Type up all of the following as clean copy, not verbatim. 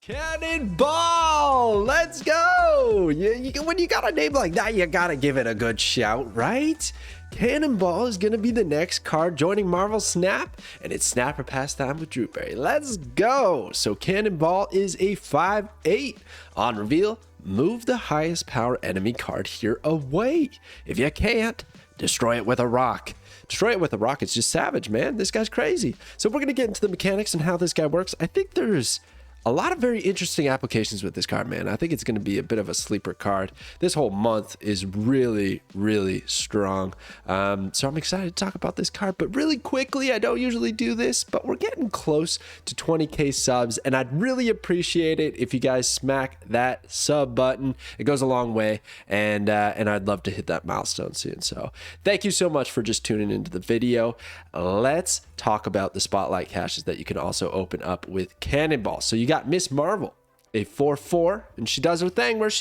Cannonball! Let's go! When you got a name like that, you gotta give it a good shout, right? Cannonball is gonna be the next card joining Marvel Snap, and it's Snapper Pastime with Drewberry. Let's go! So Cannonball is a 5/8. On reveal, move the highest power enemy card here away. If you can't, destroy it with a rock. Destroy it with a rock, it's just savage, man. This guy's crazy. So we're gonna get into the mechanics and how this guy works. I think there's a lot of very interesting applications with this card, man. I think it's going to be a bit of a sleeper card. This whole month is really, really strong. So I'm excited to talk about this card. But really quickly, I don't usually do this, but we're getting close to 20K subs, and I'd really appreciate it if you guys smack that sub button. It goes a long way, and I'd love to hit that milestone soon. So thank you so much for just tuning into the video. Let's talk about the spotlight caches that you can also open up with Cannonball. So you got Miss Marvel, a 4/4, and she does her thing where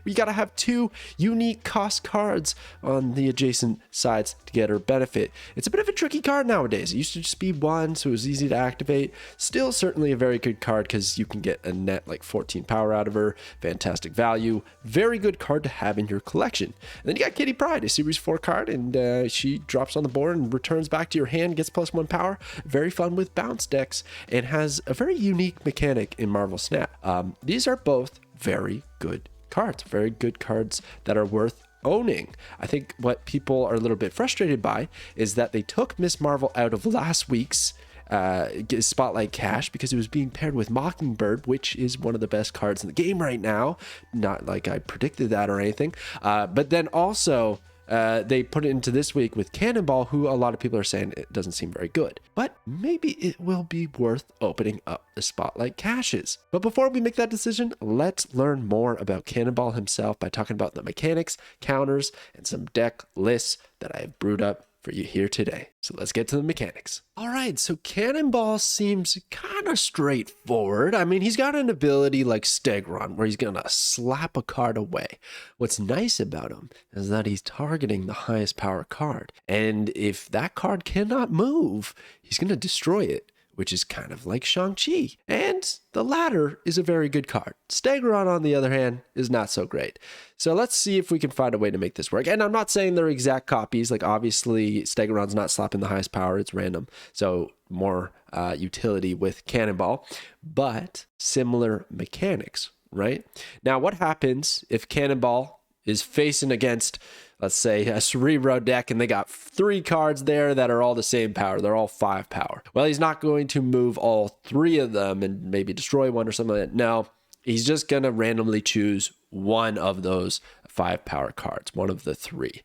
you gotta have 2 unique cost cards on the adjacent sides to get her benefit. It's a bit of a tricky card nowadays. It used to just be 1, so it was easy to activate. Still certainly a very good card because you can get a net like 14 power out of her. Fantastic value. Very good card to have in your collection. And then you got Kitty Pryde, a series 4 card, and she drops on the board and returns back to your hand, gets +1 power. Very fun with bounce decks, and has a very unique mechanic in Marvel Snap. These are both very good cards that are worth owning. I think what people are a little bit frustrated by is that they took Miss Marvel out of last week's spotlight cache because it was being paired with Mockingbird, which is one of the best cards in the game right now. Not like I predicted that or anything, but then also they put it into this week with Cannonball, who a lot of people are saying it doesn't seem very good, but maybe it will be worth opening up the spotlight caches. But before we make that decision, let's learn more about Cannonball himself by talking about the mechanics, counters, and some deck lists that I have brewed up for you here today. So let's get to the mechanics. All right, so Cannonball seems kind of straightforward. I mean, he's got an ability like Stegron where he's gonna slap a card away. What's nice about him is that he's targeting the highest power card, and if that card cannot move, he's gonna destroy it, which is kind of like Shang-Chi. And the latter is a very good card. Stegron, on the other hand, is not so great. So let's see if we can find a way to make this work. And I'm not saying they're exact copies. Like, obviously, Stegron's not slapping the highest power. It's random. So more utility with Cannonball, but similar mechanics, right? Now, what happens if Cannonball is facing against, let's say, a Cerebro deck, and they got 3 cards there that are all the same power? They're all 5 power. Well, he's not going to move all 3 of them and maybe destroy one or something like that. No, he's just going to randomly choose one of those 5 power cards, one of the 3.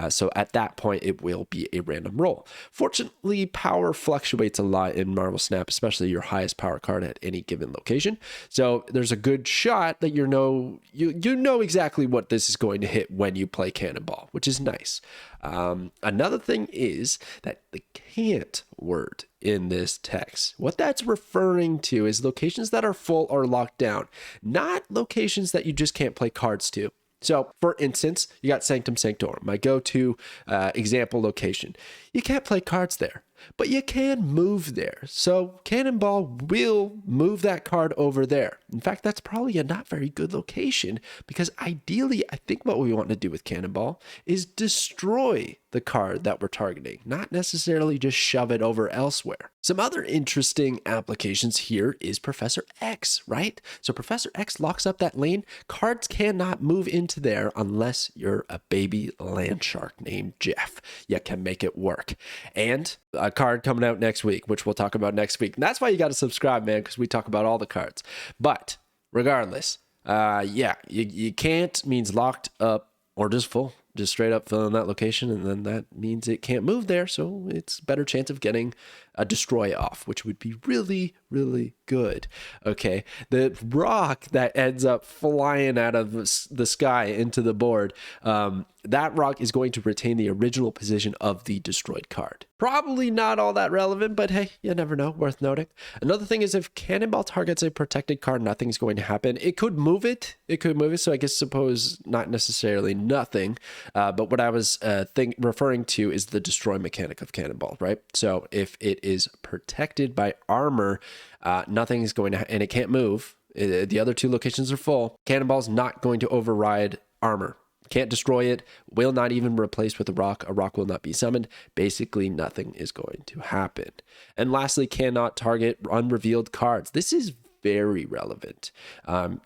So at that point, it will be a random roll. Fortunately, power fluctuates a lot in Marvel Snap, especially your highest power card at any given location. So there's a good shot that you know exactly what this is going to hit when you play Cannonball, which is nice. Another thing is that the can't word in this text, what that's referring to is locations that are full or locked down, not locations that you just can't play cards to. So, for instance, you got Sanctum Sanctorum, my go-to example location. You can't play cards there, but you can move there. So Cannonball will move that card over there. In fact, that's probably a not very good location because ideally, I think what we want to do with Cannonball is destroy the card that we're targeting, not necessarily just shove it over elsewhere. Some other interesting applications here is Professor X, right? So Professor X locks up that lane. Cards cannot move into there unless you're a baby land shark named Jeff. You can make it work. And a card coming out next week, which we'll talk about next week. And that's why you got to subscribe, man, because we talk about all the cards. But regardless, you can't means locked up or just full. Just straight up fill in that location, and then that means it can't move there, so it's a better chance of getting a destroy off, which would be really, really good. Okay, the rock that ends up flying out of the sky into the board, that rock is going to retain the original position of the destroyed card. Probably not all that relevant, but hey, you never know, worth noting. Another thing is if Cannonball targets a protected card, nothing's going to happen. It could move it, so I guess suppose not necessarily nothing, but what I was referring to is the destroy mechanic of Cannonball, right? So if it is protected by armor, nothing's going to, and it can't move, The other 2 locations are full. Cannonball's not going to override armor. Can't destroy it, will not even replace with a rock. A rock will not be summoned. Basically, nothing is going to happen. And lastly, cannot target unrevealed cards. This is very relevant.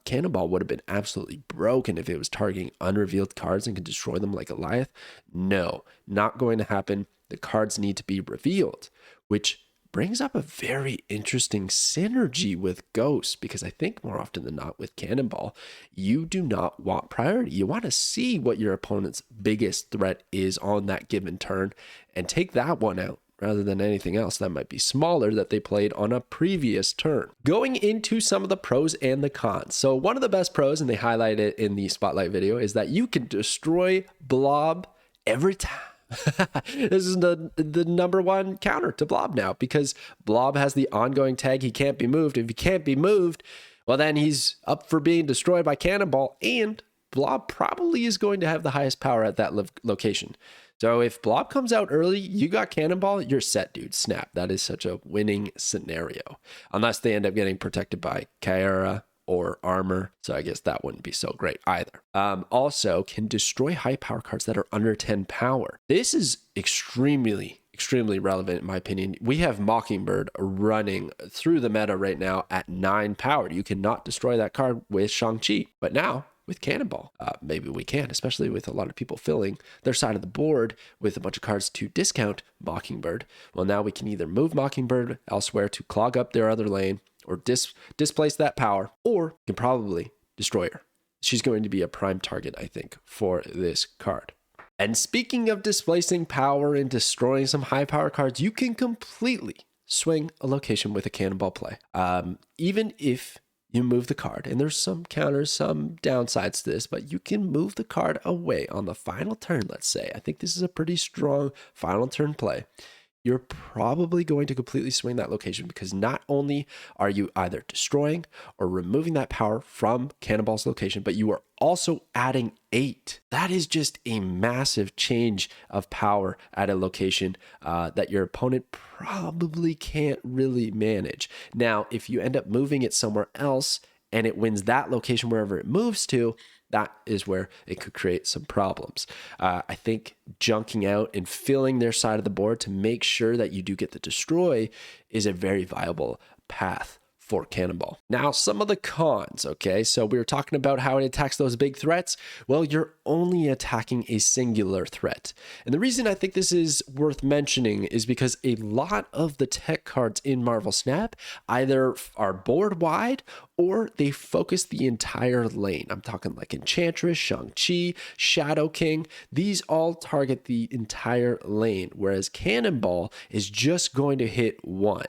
Cannonball would have been absolutely broken if it was targeting unrevealed cards and could destroy them like Goliath. No, not going to happen. The cards need to be revealed, which brings up a very interesting synergy with Ghost, because I think more often than not with Cannonball, you do not want priority. You want to see what your opponent's biggest threat is on that given turn and take that one out rather than anything else that might be smaller that they played on a previous turn. Going into some of the pros and the cons. So one of the best pros, and they highlight it in the spotlight video, is that you can destroy Blob every time. This is the #1 counter to Blob now, because Blob has the ongoing tag, he can't be moved. If he can't be moved, well, then he's up for being destroyed by Cannonball, and Blob probably is going to have the highest power at that location. So if Blob comes out early, you got Cannonball, you're set, dude. Snap. That is such a winning scenario, unless they end up getting protected by Kyara or armor, so I guess that wouldn't be so great either. Also can destroy high power cards that are under 10 power. This is extremely relevant in my opinion. We have Mockingbird running through the meta right now at 9 power. You cannot destroy that card with Shang-Chi, but now with Cannonball, maybe we can, especially with a lot of people filling their side of the board with a bunch of cards to discount Mockingbird. Well, now we can either move Mockingbird elsewhere to clog up their other lane, or displace that power, or can probably destroy her. She's going to be a prime target, I think, for this card. And speaking of displacing power and destroying some high power cards, you can completely swing a location with a Cannonball play. Even if you move the card, and there's some counters, some downsides to this, but you can move the card away on the final turn, let's say. I think this is a pretty strong final turn play. You're probably going to completely swing that location, because not only are you either destroying or removing that power from Cannonball's location, but you are also adding 8. That is just a massive change of power at a location that your opponent probably can't really manage. Now, if you end up moving it somewhere else and it wins that location wherever it moves to, that is where it could create some problems. I think junking out and filling their side of the board to make sure that you do get the destroy is a very viable path for Cannonball. Now, some of the cons, okay? So we were talking about how it attacks those big threats. Well, you're only attacking a singular threat. And the reason I think this is worth mentioning is because a lot of the tech cards in Marvel Snap either are board wide or they focus the entire lane. I'm talking like Enchantress, Shang-Chi, Shadow King. These all target the entire lane, whereas Cannonball is just going to hit one.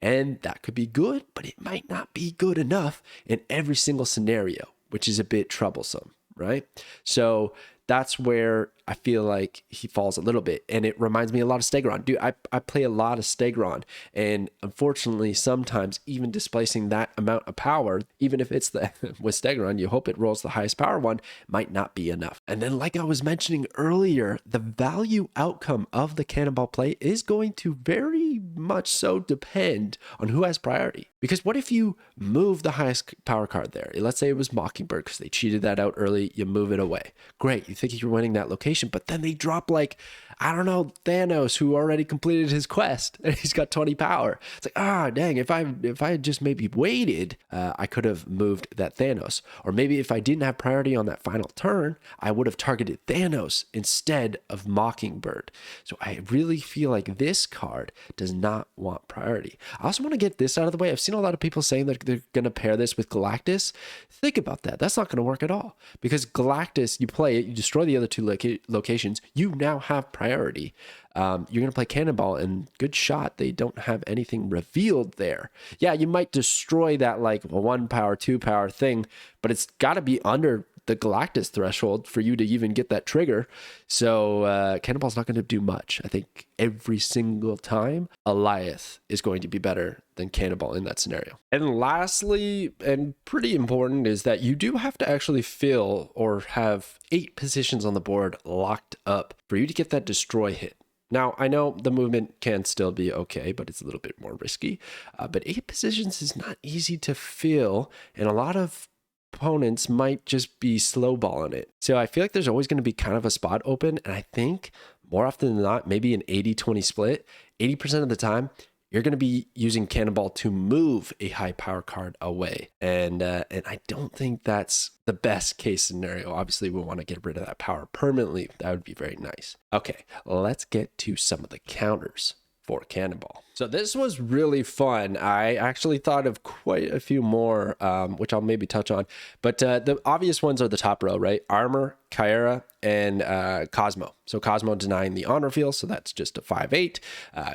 And that could be good, but it might not be good enough in every single scenario, which is a bit troublesome, right? So that's where I feel like he falls a little bit. And it reminds me a lot of Stegron. Dude, I play a lot of Stegron. And unfortunately, sometimes even displacing that amount of power, even if it's the with Stegron, you hope it rolls the highest power one, might not be enough. And then like I was mentioning earlier, the value outcome of the Cannonball play is going to very much so depend on who has priority. Because what if you move the highest power card there? Let's say it was Mockingbird because they cheated that out early. You move it away. Great. You think you're winning that location, but then they drop like, I don't know, Thanos, who already completed his quest and he's got 20 power. It's like, dang, if I had just maybe waited, I could have moved that Thanos. Or maybe if I didn't have priority on that final turn, I would have targeted Thanos instead of Mockingbird. So I really feel like this card does not want priority. I also want to get this out of the way. I've seen a lot of people saying that they're going to pair this with Galactus. Think about that. That's not going to work at all, because Galactus, you play it, you destroy the other 2 locations, you now have priority. You're going to play Cannonball, and good shot, they don't have anything revealed there. Yeah, you might destroy that like 1 power, 2 power thing, but it's got to be under the Galactus threshold for you to even get that trigger. So Cannonball's not going to do much. I think every single time, Goliath is going to be better than Cannonball in that scenario. And lastly, and pretty important, is that you do have to actually fill or have 8 positions on the board locked up for you to get that destroy hit. Now, I know the movement can still be okay, but it's a little bit more risky. But 8 positions is not easy to fill, and a lot of opponents might just be slowballing it. So I feel like there's always going to be kind of a spot open, and I think more often than not, maybe an 80-20 split, 80% of the time, you're going to be using Cannonball to move a high power card away. And I don't think that's the best case scenario. Obviously, we want to get rid of that power permanently. That would be very nice. Okay, let's get to some of the counters for Cannonball. So this was really fun. I actually thought of quite a few more, which I'll maybe touch on. But the obvious ones are the top row, right? Armor, Kyra, and Cosmo. So Cosmo denying the honor field, so that's just a 5/8.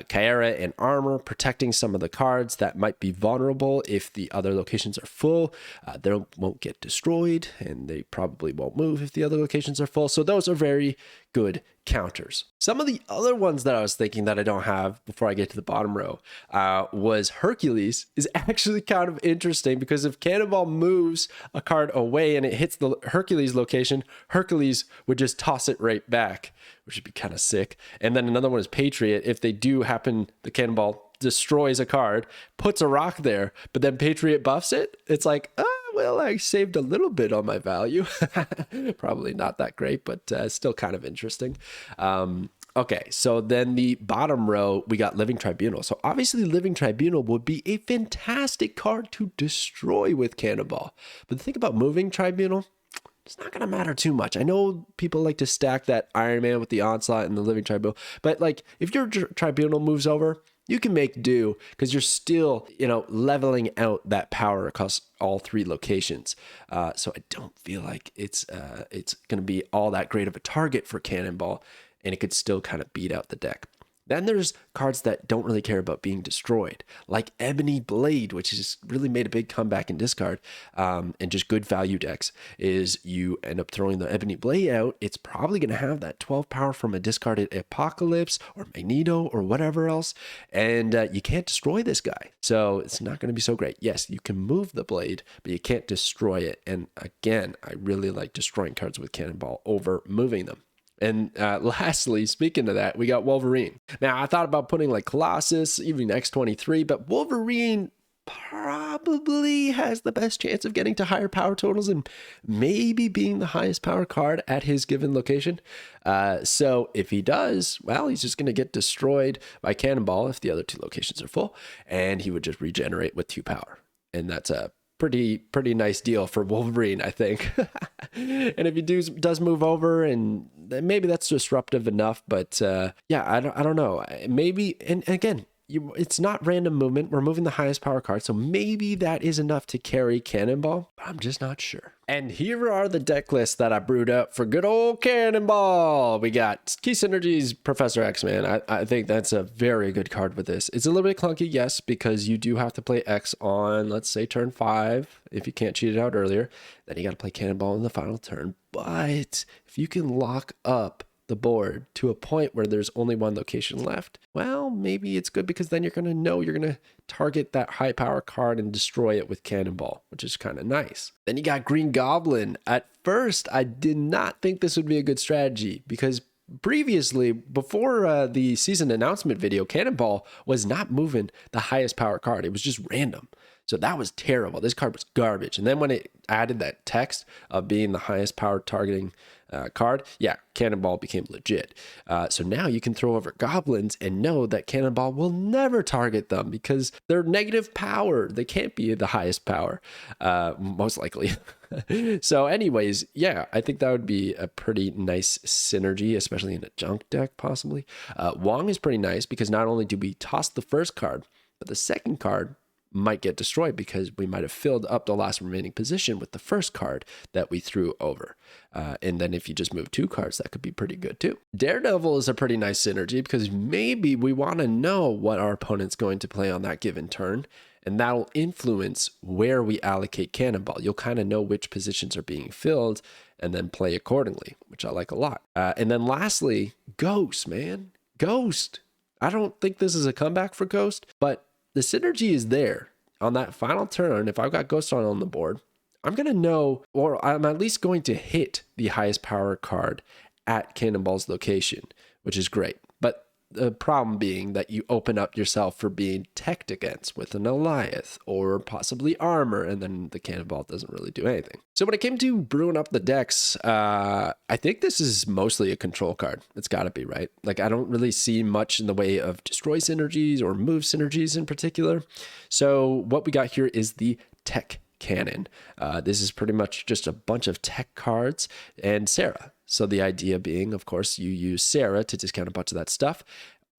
Kyra and Armor protecting some of the cards that might be vulnerable if the other locations are full. They won't get destroyed, and they probably won't move if the other locations are full. So those are very good counters. Some of the other ones that I was thinking that I don't have before I get to the bottom row was Hercules is actually kind of interesting because if Cannonball moves a card away and it hits the Hercules location, Hercules would just toss it right back, which would be kind of sick. And then another one is Patriot. If they do happen, the Cannonball destroys a card, puts a rock there, but then Patriot buffs it, it's like, well, I saved a little bit on my value. Probably not that great, but still kind of interesting. Okay, so then the bottom row, we got Living Tribunal. So obviously Living Tribunal would be a fantastic card to destroy with Cannonball. But the thing about moving Tribunal, it's not going to matter too much. I know people like to stack that Iron Man with the Onslaught and the Living Tribunal, but like if your Tribunal moves over, you can make do because you're still, leveling out that power across all 3 locations. So I don't feel like it's going to be all that great of a target for Cannonball, and it could still kind of beat out the deck. Then there's cards that don't really care about being destroyed, like Ebony Blade, which has really made a big comeback in discard, and just good value decks is you end up throwing the Ebony Blade out. It's probably going to have that 12 power from a discarded Apocalypse or Magneto or whatever else, and you can't destroy this guy. So it's not going to be so great. Yes, you can move the blade, but you can't destroy it. And again, I really like destroying cards with Cannonball over moving them. And lastly, speaking of that, we got Wolverine. Now, I thought about putting like Colossus, even X-23, but Wolverine probably has the best chance of getting to higher power totals and maybe being the highest power card at his given location. So if he does, well, he's just going to get destroyed by Cannonball if the other 2 locations are full, and he would just regenerate with 2 power. And that's a pretty nice deal for Wolverine, I think. And if he does move over, and maybe that's disruptive enough, but yeah, I don't know. Maybe, and again, it's not random movement. We're moving the highest power card, so maybe that is enough to carry Cannonball, but I'm just not sure. And here are the deck lists that I brewed up for good old Cannonball. We got Key Synergies, Professor X-Man. I think that's a very good card with this. It's a little bit clunky, yes, because you do have to play X on, let's say, turn 5. If you can't cheat it out earlier, then you got to play Cannonball in the final turn. But if you can lock up the board to a point where there's only 1 location left, well, maybe it's good because then you're going to know you're going to target that high power card and destroy it with Cannonball, which is kind of nice. Then you got Green Goblin. At first, I did not think this would be a good strategy because previously, before the season announcement video, Cannonball was not moving the highest power card. It was just random. So that was terrible. This card was garbage. And then when it added that text of being the highest power targeting card, yeah, Cannonball became legit. So now you can throw over goblins and know that Cannonball will never target them because they're negative power. They can't be the highest power, most likely. So anyways, yeah, I think that would be a pretty nice synergy, especially in a junk deck, possibly. Wong is pretty nice because not only do we toss the first card, but the second card might get destroyed because we might have filled up the last remaining position with the first card that we threw over. And then if you just move 2 cards, that could be pretty good too. Daredevil is a pretty nice synergy because maybe we want to know what our opponent's going to play on that given turn, and that'll influence where we allocate Cannonball. You'll kind of know which positions are being filled and then play accordingly, which I like a lot. And then lastly, Ghost, man. Ghost. I don't think this is a comeback for Ghost, but the synergy is there. On that final turn, if I've got Ghost on the board, I'm going to know, or I'm at least going to hit the highest power card at Cannonball's location, which is great. But The problem being that you open up yourself for being teched against with an Goliath or possibly armor, and then the Cannonball doesn't really do anything. So when it came to brewing up the decks, I think this is mostly a control card. It's got to be, right? Like, I don't really see much in the way of destroy synergies or move synergies in particular. So what we got here is the Tech Cannon. This is pretty much just a bunch of tech cards and Sarah. So the idea being, of course, you use Sarah to discount a bunch of that stuff,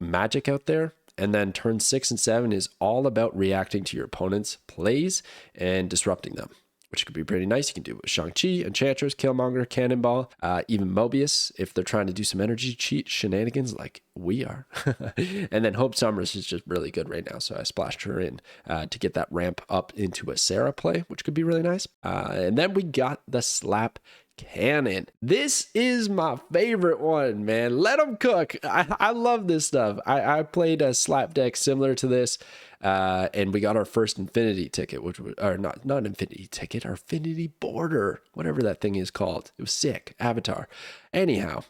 magic out there, and then turn 6 and 7 is all about reacting to your opponent's plays and disrupting them, which could be pretty nice. You can do it with Shang-Chi, Enchantress, Killmonger, Cannonball, even Mobius if they're trying to do some energy cheat shenanigans like we are. And then Hope Summers is just really good right now, so I splashed her in to get that ramp up into a Sarah play, which could be really nice. And then we got the Slap Cannon. This is my favorite one, man. Let them cook. I love this stuff. I played a slap deck similar to this, and we got our first Infinity ticket, which was, or not Infinity ticket, our Infinity Border, whatever that thing is called. It was sick. Avatar. Anyhow,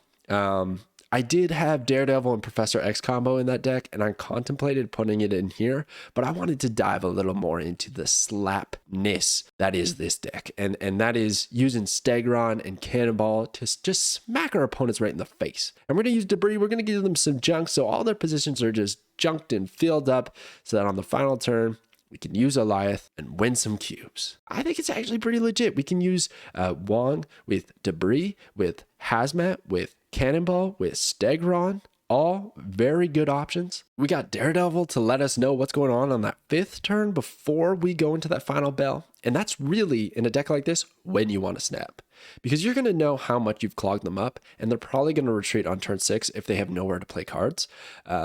I did have Daredevil and Professor X combo in that deck, and I contemplated putting it in here, but I wanted to dive a little more into the slapness that is this deck, and that is using Stegron and Cannonball to just smack our opponents right in the face. And we're going to use Debris. We're going to give them some junk, so all their positions are just junked and filled up, so that on the final turn, we can use Goliath and win some cubes. I think it's actually pretty legit. We can use Wong with Debris, with Hazmat, with Cannonball, with Stegron. All very good options. We got Daredevil to let us know what's going on that 5th turn before we go into that final bell. And that's really, in a deck like this, when you want to snap. Because you're going to know how much you've clogged them up, and they're probably going to retreat on turn 6 if they have nowhere to play cards.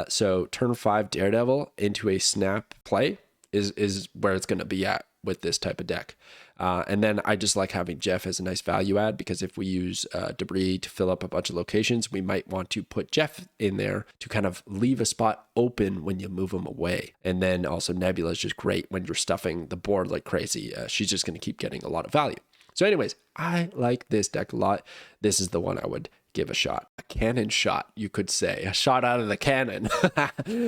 So turn 5 Daredevil into a snap play is where it's going to be at with this type of deck. And then I just like having Jeff as a nice value add, because if we use Debris to fill up a bunch of locations, we might want to put Jeff in there to kind of leave a spot open when you move them away. And then also Nebula is just great when you're stuffing the board like crazy. She's just going to keep getting a lot of value. So anyways, I like this deck a lot. This is the one I would give a shot. A cannon shot, you could say. A shot out of the cannon.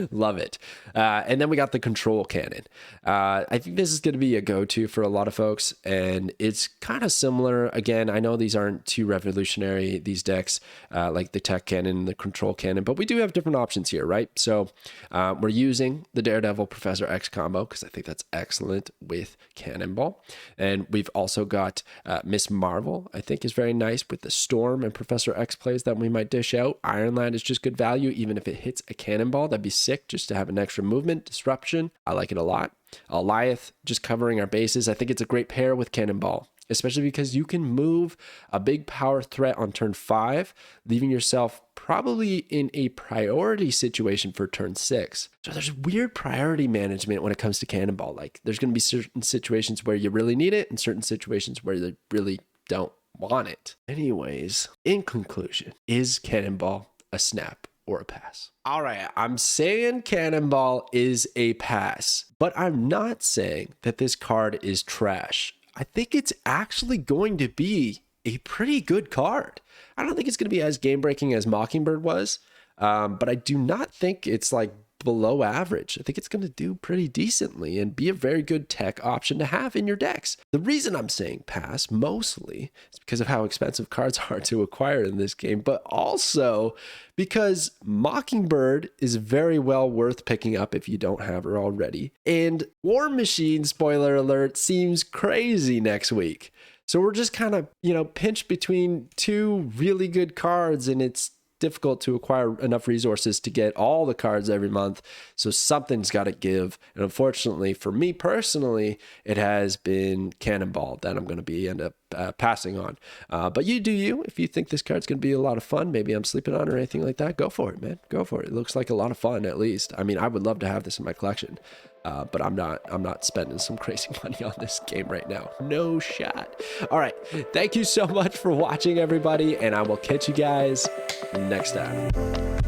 Love it. And then we got the Control Cannon. I think this is going to be a go-to for a lot of folks, and it's kind of similar. Again, I know these aren't too revolutionary, these decks, like the Tech Cannon and the Control Cannon, but we do have different options here, right? So we're using the Daredevil Professor X combo, because I think that's excellent with Cannonball. And we've also got Miss Marvel, I think is very nice with the Storm and Professor X plays that we might dish out. Ironland is just good value, even if it hits a Cannonball. That'd be sick just to have an extra movement, disruption. I like it a lot. Goliath, just covering our bases. I think it's a great pair with Cannonball, especially because you can move a big power threat on turn 5, leaving yourself probably in a priority situation for turn 6. So there's weird priority management when it comes to Cannonball. Like, there's going to be certain situations where you really need it and certain situations where you really don't want it. Anyways, in conclusion, is Cannonball a snap or a pass? All right, I'm saying Cannonball is a pass, but I'm not saying that this card is trash. I think it's actually going to be a pretty good card. I don't think it's going to be as game-breaking as Mockingbird was, but I do not think it's like below average. I think it's going to do pretty decently and be a very good tech option to have in your decks. The reason I'm saying pass mostly is because of how expensive cards are to acquire in this game, but also because Mockingbird is very well worth picking up if you don't have her already. And War Machine, spoiler alert, seems crazy next week. So we're just kind of, pinched between two really good cards, and it's difficult to acquire enough resources to get all the cards every month. So something's got to give. And unfortunately for me personally, it has been Cannonball that I'm going to be end up passing on. But you do you. If you think this card's going to be a lot of fun, maybe I'm sleeping on or anything like that, go for it, man. Go for it. It looks like a lot of fun, at least. I mean, I would love to have this in my collection. But I'm not spending some crazy money on this game right now. No shot. All right. Thank you so much for watching, everybody, and I will catch you guys next time.